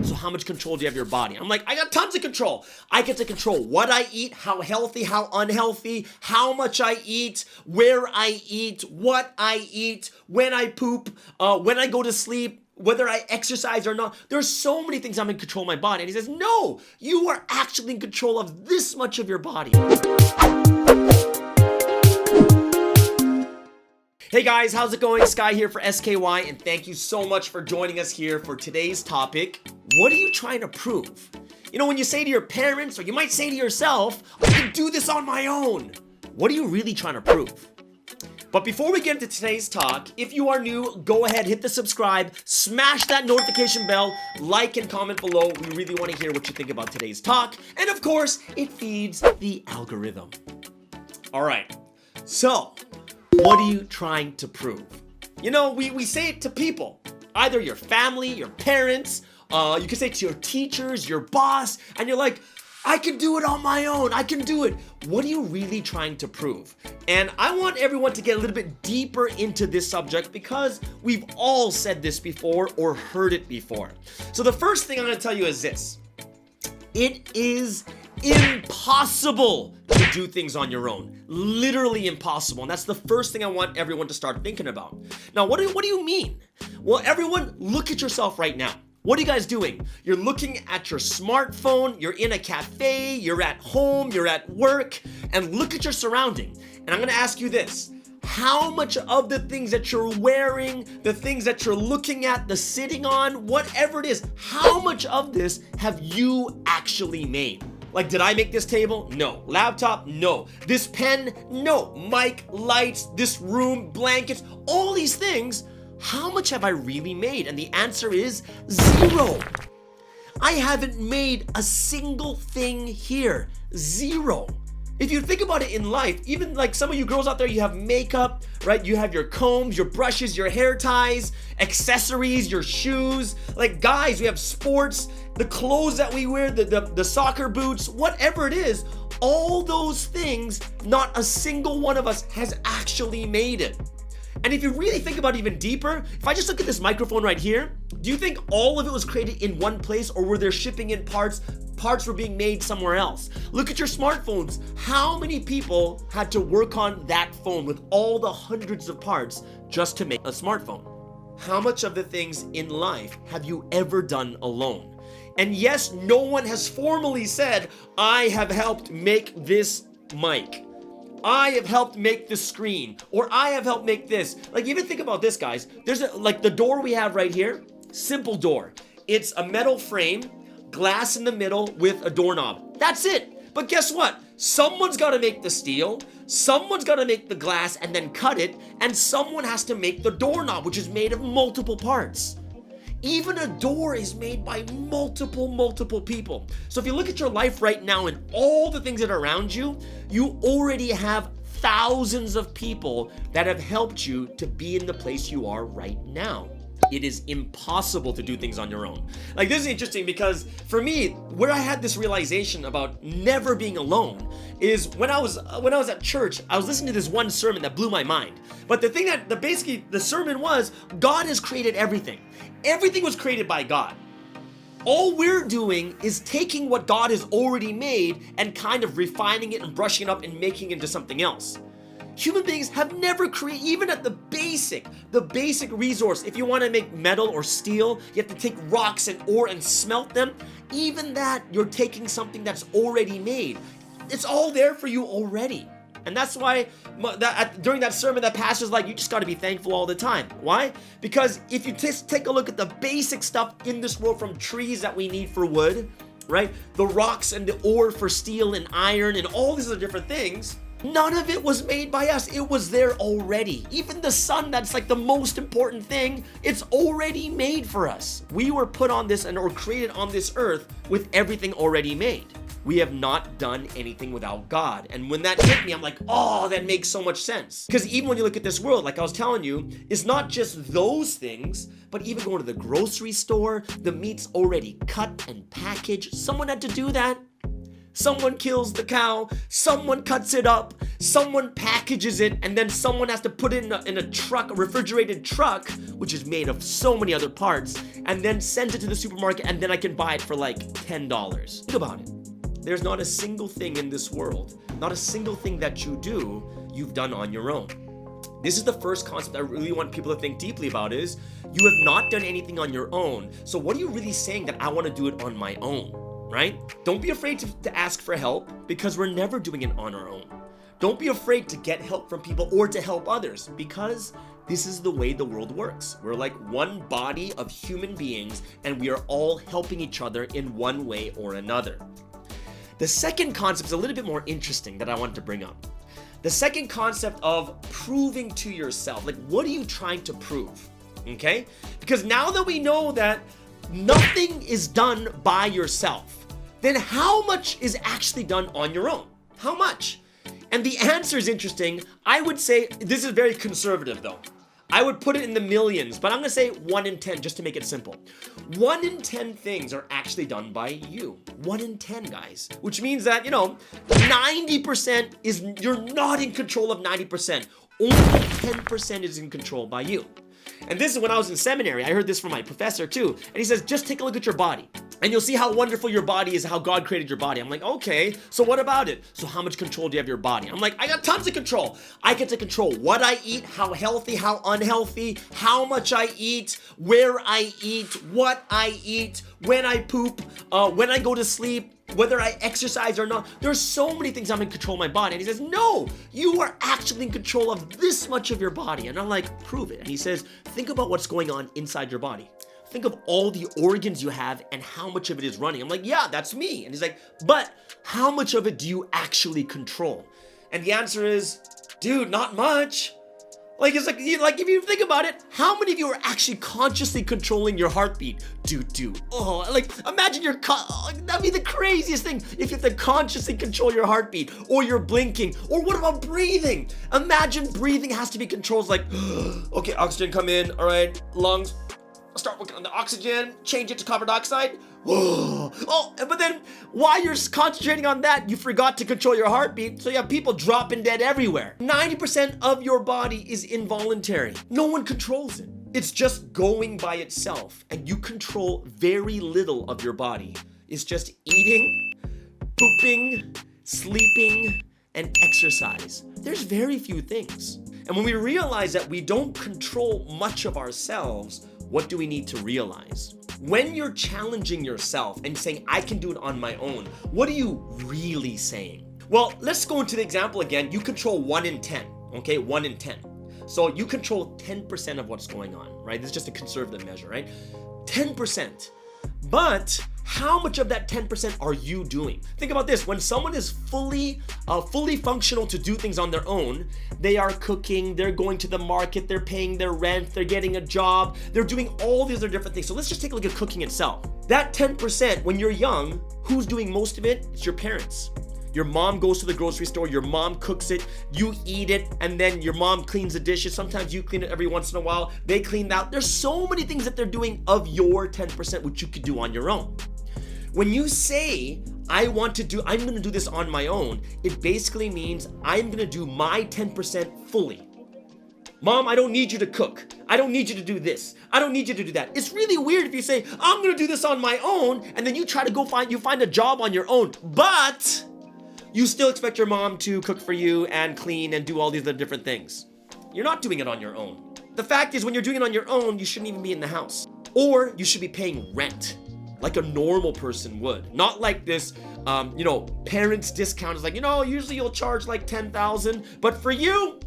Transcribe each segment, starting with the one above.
So how much control do you have your body? I'm like, I got tons of control. I get to control what I eat, how healthy, how unhealthy, how much I eat, where I eat, what I eat, when I poop, when I go to sleep, whether I exercise or not. There's so many things I'm in control of my body. And he says, no, you are actually in control of this much of your body. Hey guys, how's it going? Sky here for s.k.y, and thank you so much for joining us here for today's topic. What are you trying to prove? You know, when you say to your parents, or you might say to yourself, I can do this on my own. What are you really trying to prove? But before we get into today's talk, if you are new, go ahead, hit the subscribe, smash that notification bell, like and comment below. We really want to hear what you think about today's talk. And of course, it feeds the algorithm. All right, so what are you trying to prove? You know, we say it to people, either your family, your parents, you can say it to your teachers, your boss, and you're like, I can do it on my own. I can do it. What are you really trying to prove? And I want everyone to get a little bit deeper into this subject because we've all said this before or heard it before. So the first thing I'm going to tell you is this. It is impossible to do things on your own. Literally impossible. And that's the first thing I want everyone to start thinking about. Now, what do you mean? Well, everyone, look at yourself right now. What are you guys doing? You're looking at your smartphone, you're in a cafe, you're at home, you're at work, and look at your surrounding. And I'm gonna ask you this. How much of the things that you're wearing, the things that you're looking at, the sitting on, whatever it is, how much of this have you actually made? Like, did I make this table? No. Laptop? No. This pen? No. Mic, lights, this room, blankets, all these things. How much have I really made? And the answer is 0. I haven't made a single thing here. 0. If you think about it in life, even like some of you girls out there, you have makeup, right? You have your combs, your brushes, your hair ties, accessories, your shoes. Like guys, we have sports, the clothes that we wear, the soccer boots, whatever it is, all those things, not a single one of us has actually made it. And if you really think about it even deeper, if I just look at this microphone right here, do you think all of it was created in one place, or were there shipping in parts? Parts were being made somewhere else. Look at your smartphones. How many people had to work on that phone with all the hundreds of parts just to make a smartphone? How much of the things in life have you ever done alone? And yes, no one has formally said, I have helped make this mic. I have helped make the screen, or I have helped make this. Like, even think about this, guys. There's like the door we have right here, simple door. It's a metal frame, glass in the middle with a doorknob. That's it. But guess what? Someone's got to make the steel, someone's got to make the glass and then cut it, and someone has to make the doorknob, which is made of multiple parts. Even a door is made by multiple people. So if you look at your life right now and all the things that are around you, you already have thousands of people that have helped you to be in the place you are right now. It is impossible to do things on your own. Like, this is interesting because for me, where I had this realization about never being alone is when I was at church. I was listening to this one sermon that blew my mind. But the thing that basically the sermon was, God has created everything. Everything was created by God. All we're doing is taking what God has already made and kind of refining it and brushing it up and making it into something else. Human beings have never created, even at the basic resource. If you want to make metal or steel, you have to take rocks and ore and smelt them. Even that, you're taking something that's already made. It's all there for you already. And that's why during that sermon, that pastor's like, you just got to be thankful all the time. Why? Because if you just take a look at the basic stuff in this world, from trees that we need for wood, right? The rocks and the ore for steel and iron and all these other different things, none of it was made by us. It was there already. Even the sun, that's like the most important thing, it's already made for us. We were put on this or created on this earth with everything already made. We have not done anything without God. And when that hit me, I'm like, oh, that makes so much sense. Because even when you look at this world, like I was telling you, it's not just those things, but even going to the grocery store, the meat's already cut and packaged. Someone had to do that. someone kills the cow, someone cuts it up, someone packages it, and then someone has to put it in a truck, a refrigerated truck, which is made of so many other parts, and then sends it to the supermarket, and then I can buy it for like $10. Think about it. There's not a single thing in this world, not a single thing that you do, you've done on your own. This is the first concept I really want people to think deeply about is, you have not done anything on your own. So what are you really saying that I want to do it on my own, right? Don't be afraid to ask for help, because we're never doing it on our own. Don't be afraid to get help from people or to help others, because this is the way the world works. We're like one body of human beings, and we are all helping each other in one way or another. The second concept is a little bit more interesting that I wanted to bring up. The second concept of proving to yourself, like what are you trying to prove, okay? Because now that we know that nothing is done by yourself, then how much is actually done on your own? How much? And the answer is interesting. I would say, this is very conservative though. I would put it in the millions, but I'm gonna say 1 in 10 just to make it simple. 1 in 10 things are actually done by you. 1 in 10, guys. Which means that, 90% is, you're not in control of 90%. Only 10% is in control by you. And this is when I was in seminary. I heard this from my professor too. And he says, just take a look at your body. And you'll see how wonderful your body is, how God created your body. I'm like, okay, so what about it? So how much control do you have of your body? I'm like, I got tons of control. I get to control what I eat, how healthy, how unhealthy, how much I eat, where I eat, what I eat, when I poop, when I go to sleep, whether I exercise or not. There's so many things I'm in control of my body. And he says, no, you are actually in control of this much of your body. And I'm like, prove it. And he says, think about what's going on inside your body. Think of all the organs you have and how much of it is running. I'm like, yeah, that's me. And he's like, but how much of it do you actually control? And the answer is, dude, not much. Like, it's like if you think about it, how many of you are actually consciously controlling your heartbeat? Dude. Oh, like, imagine that'd be the craziest thing if you have to consciously control your heartbeat, or you're blinking, or what about breathing? Imagine breathing has to be controlled, like, okay, oxygen come in, all right, lungs, start working on the oxygen, change it to carbon dioxide. Oh, but then while you're concentrating on that, you forgot to control your heartbeat, so you have people dropping dead everywhere. 90% of your body is involuntary. No one controls it. It's just going by itself, and you control very little of your body. It's just eating, pooping, sleeping, and exercise. There's very few things. And when we realize that we don't control much of ourselves, what do we need to realize? When you're challenging yourself and saying, I can do it on my own, what are you really saying? Well, let's go into the example again. You control 1 in 10, okay? 1 in 10. So you control 10% of what's going on, right? This is just a conservative measure, right? 10%. But how much of that 10% are you doing? Think about this. When someone is fully functional to do things on their own, they are cooking, they're going to the market, they're paying their rent, they're getting a job, they're doing all these other different things. So let's just take a look at cooking itself. That 10%, when you're young, who's doing most of it? It's your parents. Your mom goes to the grocery store, your mom cooks it, you eat it, and then your mom cleans the dishes. Sometimes you clean it every once in a while. They clean out. There's so many things that they're doing of your 10%, which you could do on your own. When you say, I'm gonna do this on my own, it basically means I'm gonna do my 10% fully. Mom, I don't need you to cook. I don't need you to do this. I don't need you to do that. It's really weird if you say, I'm gonna do this on my own, and then you try to find a job on your own, but you still expect your mom to cook for you and clean and do all these other different things. You're not doing it on your own. The fact is, when you're doing it on your own, you shouldn't even be in the house. Or you should be paying rent like a normal person would. Not like this, parents discount is like, usually you'll charge like 10,000, but for you,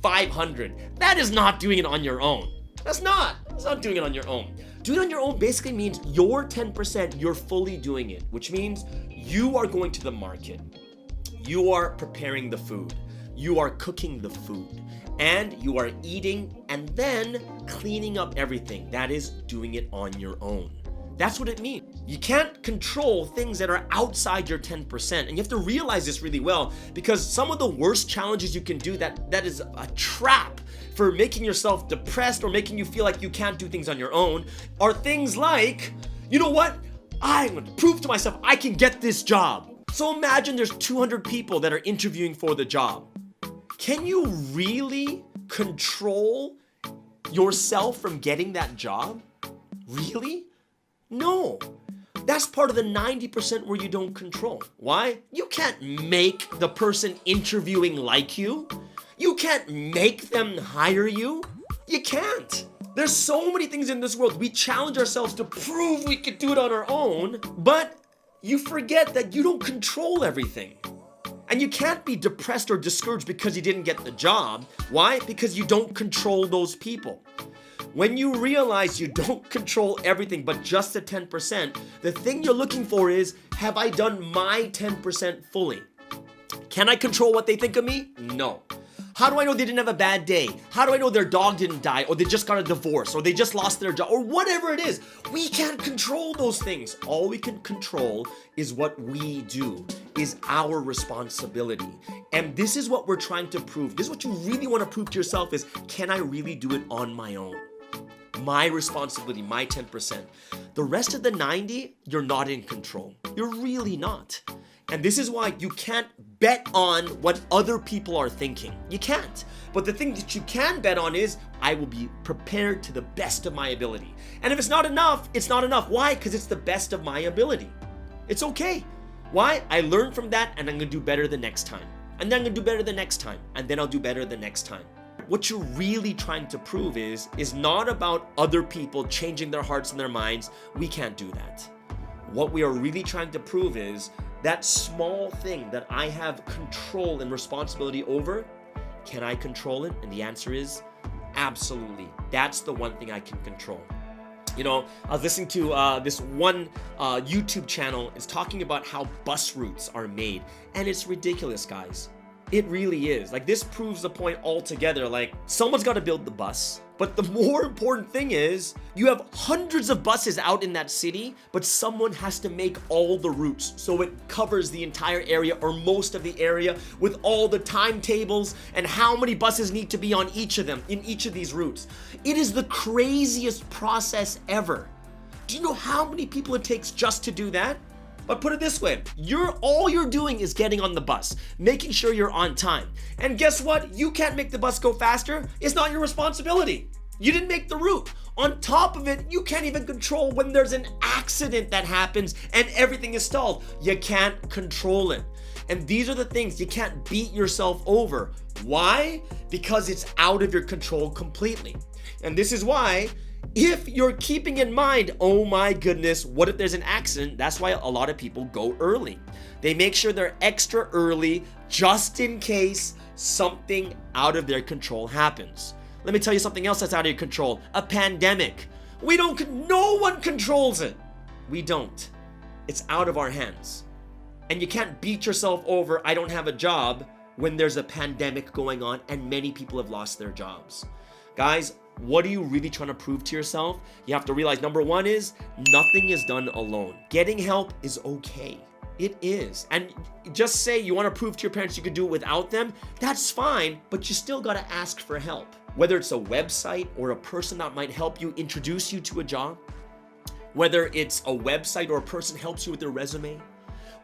500. That is not doing it on your own. It's not doing it on your own. Doing it on your own basically means your 10%, you're fully doing it, which means you are going to the market. You are preparing the food, you are cooking the food, and you are eating and then cleaning up everything. That is doing it on your own. That's what it means. You can't control things that are outside your 10%, and you have to realize this really well, because some of the worst challenges you can do that is a trap for making yourself depressed or making you feel like you can't do things on your own are things like, you know what? I'm going to prove to myself I can get this job. So imagine there's 200 people that are interviewing for the job. Can you really control yourself from getting that job? Really? No. That's part of the 90% where you don't control. Why? You can't make the person interviewing like you. You can't make them hire you. You can't. There's so many things in this world. We challenge ourselves to prove we could do it on our own, but you forget that you don't control everything. And you can't be depressed or discouraged because you didn't get the job. Why? Because you don't control those people. When you realize you don't control everything but just the 10%, the thing you're looking for is, have I done my 10% fully? Can I control what they think of me? No. How do I know they didn't have a bad day? How do I know their dog didn't die, or they just got a divorce, or they just lost their job, or whatever it is? We can't control those things. All we can control is what we do, is our responsibility. And this is what we're trying to prove. This is what you really want to prove to yourself is, can I really do it on my own? My responsibility, my 10%. The rest of the 90, you're not in control. You're really not. And this is why you can't bet on what other people are thinking. You can't. But the thing that you can bet on is, I will be prepared to the best of my ability. And if it's not enough, it's not enough. Why? Because it's the best of my ability. It's okay. Why? I learned from that, and I'm going to do better the next time. And then I'm going to do better the next time. And then I'll do better the next time. What you're really trying to prove is not about other people changing their hearts and their minds. We can't do that. What we are really trying to prove is that small thing that I have control and responsibility over, can I control it? And the answer is absolutely. That's the one thing I can control. You know, I was listening to this one YouTube channel. It's talking about how bus routes are made. And it's ridiculous, guys. It really is. Like, this proves the point altogether. Like, someone's got to build the bus. But the more important thing is, you have hundreds of buses out in that city, but someone has to make all the routes so it covers the entire area or most of the area with all the timetables and how many buses need to be on each of them in each of these routes. It is the craziest process ever. Do you know how many people it takes just to do that? But put it this way, all you're doing is getting on the bus, making sure you're on time. And guess what? You can't make the bus go faster. It's not your responsibility. You didn't make the route. On top of it, you can't even control when there's an accident that happens and everything is stalled. You can't control it. And these are the things you can't beat yourself over. Why? Because it's out of your control completely. And this is why, if you're keeping in mind, oh my goodness, what if there's an accident? That's why a lot of people go early. They make sure they're extra early just in case something out of their control happens. Let me tell you something else that's out of your control. A pandemic. No one controls it. We don't. It's out of our hands. And you can't beat yourself over, I don't have a job, when there's a pandemic going on and many people have lost their jobs. Guys, what are you really trying to prove to yourself? You have to realize, number one is, nothing is done alone. Getting help is okay. It is. And just say you want to prove to your parents you can do it without them, that's fine, but you still got to ask for help. Whether it's a website or a person that might help you introduce you to a job, whether it's a website or a person helps you with their resume,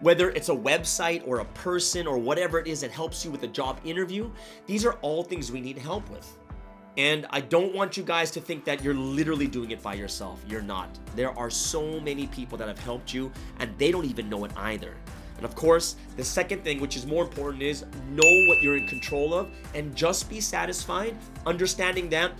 whether it's a website or a person or whatever it is that helps you with a job interview, these are all things we need help with. And I don't want you guys to think that you're literally doing it by yourself. You're not. There are so many people that have helped you and they don't even know it either. And of course, the second thing, which is more important, is know what you're in control of and just be satisfied, understanding that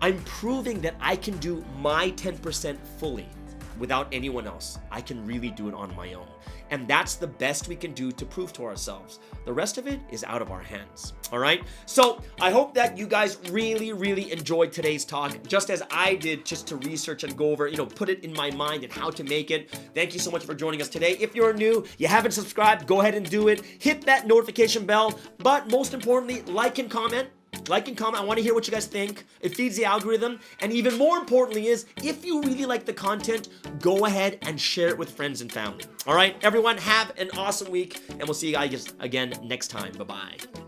I'm proving that I can do my 10% fully without anyone else. I can really do it on my own. And that's the best we can do to prove to ourselves. The rest of it is out of our hands. All right. So I hope that you guys really enjoyed today's talk, just as I did, just to research and go over, put it in my mind and how to make it. Thank you so much for joining us today. If you're new, you haven't subscribed, go ahead and do it. Hit that notification bell. But most importantly, like and comment. Like and comment. I want to hear what you guys think. It feeds the algorithm. And even more importantly is, if you really like the content, go ahead and share it with friends and family. All right, everyone, have an awesome week, and we'll see you guys again next time. Bye-bye.